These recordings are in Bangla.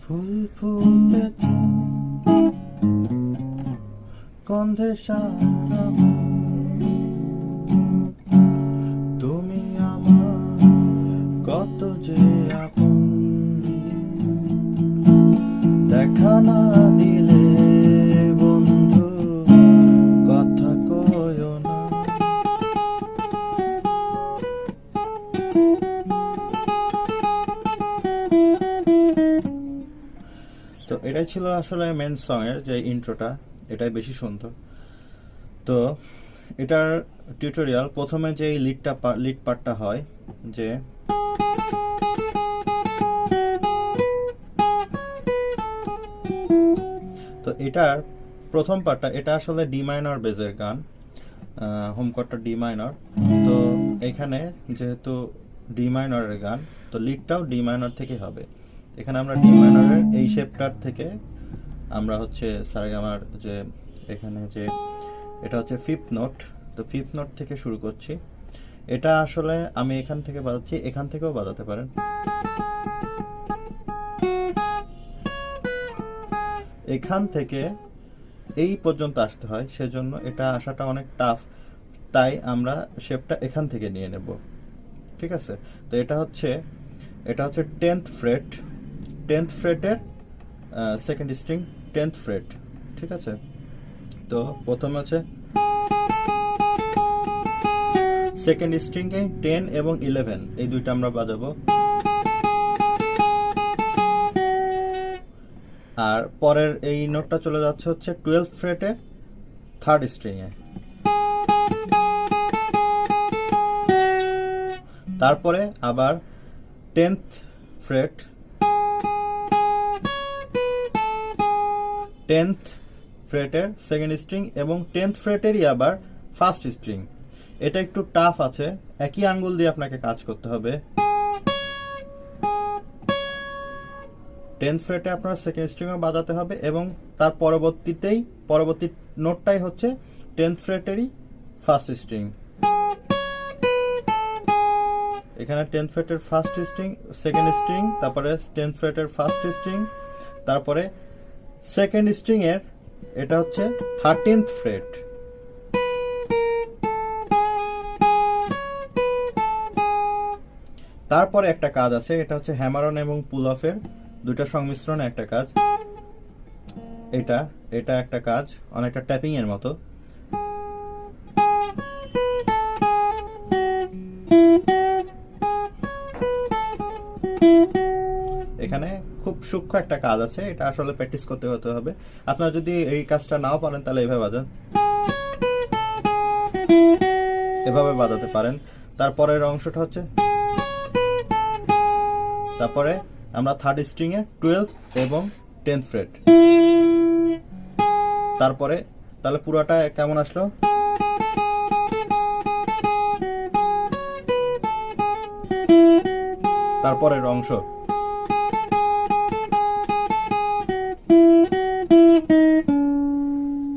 ফুল ফুটেছে গন্ধে সারা তুমি আমার কত যে আপন দেখা না দিলে বন্ধু কথা কয়ো না। তো এটাই ছিল আসলে মেন সং এর যে ইন্ট্রোটা, এটাই বেশি সুন্দর। তো এটার টিউটোরিয়াল প্রথমে যে লিড পার্টটা হয়, যে তো এটার প্রথম পার্টটা, এটা আসলে ডি মাইনর বেজের গান, হোম কর্ডটা ডি মাইনর। তো এখানে যেহেতু ডি মাইনরের গান, তো লিডটাও ডি মাইনর থেকে হবে। এখানে আমরা ডি মাইনরের এই শেপটার থেকে আমরা হচ্ছে সারেগামার যে এখানে যে এটা হচ্ছে ফিফথ নোট, তো ফিফথ নোট থেকে শুরু করছি। এটা আসলে আমি এখান থেকে বাজাচ্ছি, এখান থেকেও বাজাতে পারেন। এখান থেকে এই পর্যন্ত আসতে হয়, সেজন্য এটা আসাটা অনেক টাফ, তাই আমরা শেপটা এখান থেকে নিয়ে নেব। ঠিক আছে, তো এটা হচ্ছে 10th ফ্রেট, 10th ফ্রেটের সেকেন্ড স্ট্রিং 10th ফ্রেট। ঠিক আছে, তো প্রথমে হচ্ছে সেকেন্ড স্ট্রিং এ 10 এবং 11 এই দুইটা আমরা বাজাবো। আর পরের এই নোটটা চলে যাচ্ছে হচ্ছে 12th ফ্রেটে থার্ড স্ট্রিং এ। তারপরে আবার 10th ফ্রেট, 10th ফ্রেটের সেকেন্ড স্ট্রিং এবং 10th ফ্রেটেরই আবার ফার্স্ট স্ট্রিং। এটা একটু টাফ আছে, একই আঙ্গুল দিয়ে আপনাকে কাজ করতে হবে। 10th ফ্রেটে আপনার সেকেন্ড স্ট্রিংও বাজাতে হবে এবং তার পরবর্তী নোটটাই হচ্ছে 10th ফ্রেটেরই ফার্স্ট স্ট্রিং। এখানে 10th ফ্রেটের ফার্স্ট স্ট্রিং, সেকেন্ড স্ট্রিং, তারপরে 10th ফ্রেটের ফার্স্ট স্ট্রিং, তারপরে সেকেন্ড স্ট্রিং এর এটা হচ্ছে 13th ফ্রেট। তারপরে একটা কাজ আছে, এটা হচ্ছে হ্যামার অন এবং পুল অফের দুইটা সংমিশ্রণে একটা কাজ। এটা একটা কাজ অনেকটা ট্যাপিং এর মতো। এখানে খুব সূক্ষ্ম একটা কাজ আছে, এটা আসলে প্র্যাকটিস করতে হবে। আপনারা যদি এই কাজটা নাও পারেন তাহলে এভাবে বাজান, এভাবে বাজাতে পারেন। তারপরের অংশটা হচ্ছে, তারপরে আমরা থার্ড স্ট্রিং এ 12 এবং 10th ফ্রেট। তারপরে তাহলে পুরোটা কেমন আসলো? তারপরের অংশ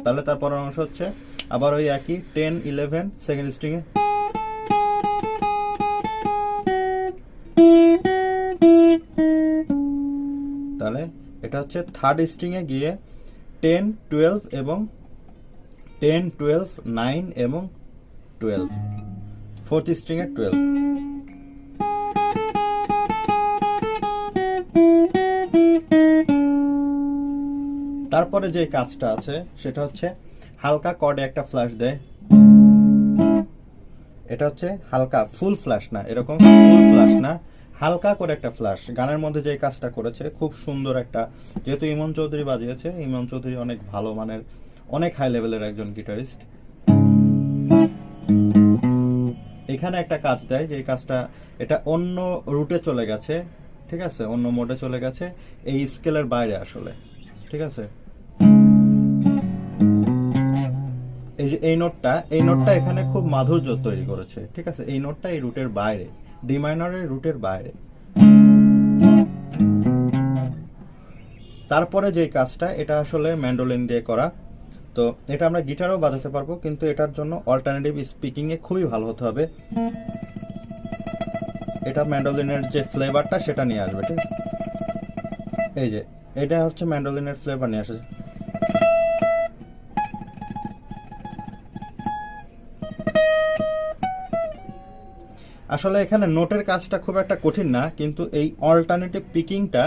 তাহলে তারপরের অংশ হচ্ছে আবার ওই একই 10 11 সেকেন্ড স্ট্রিং এ। তাহলে এটা হচ্ছে থার্ড স্ট্রিং এ গিয়ে 10 12 এবং 10 12 9 এবং 12, ফোর্থ স্ট্রিং এ 12। তারপরে যে কাজটা আছে সেটা হচ্ছে হালকা কর্ডে একটা ফ্ল্যাশ দেয়। এটা হচ্ছে হালকা, ফুল ফ্ল্যাশ না, এরকম ফুল ফ্ল্যাশ না, হালকা করে একটা ফ্ল্যাশ। গানের মধ্যে যে কাজটা করেছে খুব সুন্দর একটা, যেহেতু ইমন চৌধুরী বাজিয়েছে, ইমন চৌধুরী অনেক ভালো মানের, অনেক হাই লেভেলের একজন গিটারিস্ট। এখানে একটা কাজ দেয়, যে কাজটা এটা অন্য রুটে চলে গেছে, ঠিক আছে, অন্য মোডে চলে গেছে, এই স্কেলের বাইরে আসলে। ঠিক আছে, এই যে এই নোটটা এখানে খুব মাধুর্য তৈরি করেছে। ঠিক আছে, এই নোটটা এই রুটের বাইরে, ডি মাইনরের রুটের বাইরে। তারপরে যে কাজটা, এটা আসলে ম্যান্ডোলিন দিয়ে করা। তো এটা আমরা গিটারও বাজাতে পারবো, কিন্তু এটার জন্য অল্টারনেটিভ স্পিকিং এ খুবই ভালো হতে হবে। এটা ম্যান্ডোলিনের যে ফ্লেভারটা সেটা নিয়ে আসবে। ঠিক, এই যে এটা হচ্ছে ম্যান্ডোলিনের ফ্লেভার নিয়ে আসে। আসলে এখানে নোটের কাজটা খুব একটা কঠিন না, কিন্তু এই অল্টারনেটিভ পিকিংটা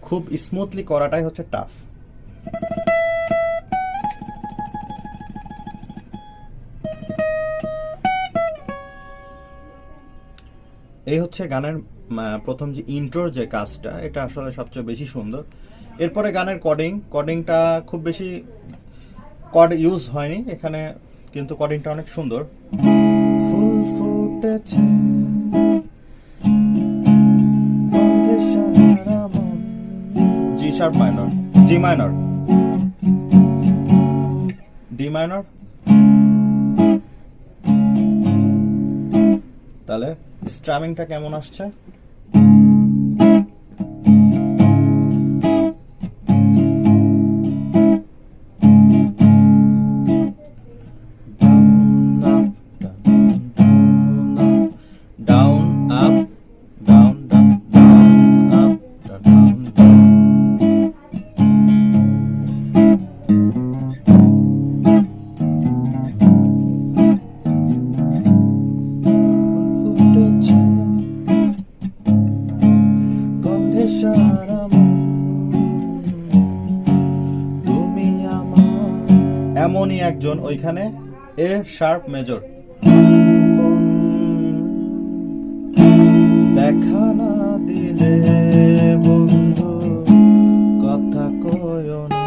খুব স্মুথলি করাটাই হচ্ছে টাফ। এই হচ্ছে গানের প্রথম যে ইন্ট্রোর যে কাজটা, এটা আসলে সবচেয়ে বেশি সুন্দর। এরপরে গানের কর্ডিংটা খুব বেশি কর্ড ইউজ হয়নি এখানে, কিন্তু কর্ডিংটা অনেক সুন্দর। ফুল ফুটেছে জি শার্প মাইনর, জি মাইনর, ডি মাইনর। তাহলে স্ট্রামিংটা কেমন আসছে? এমনই একজন ওইখানে এ শার্প মেজর, দেখা না দিলে বন্ধু কথা কইও না।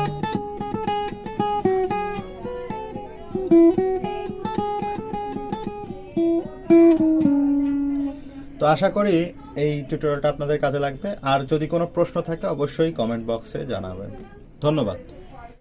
তো আশা করি এই টিউটোরিয়ালটা আপনাদের কাজে লাগবে। আর যদি কোনো প্রশ্ন থাকে অবশ্যই কমেন্ট বক্সে জানাবেন। ধন্যবাদ।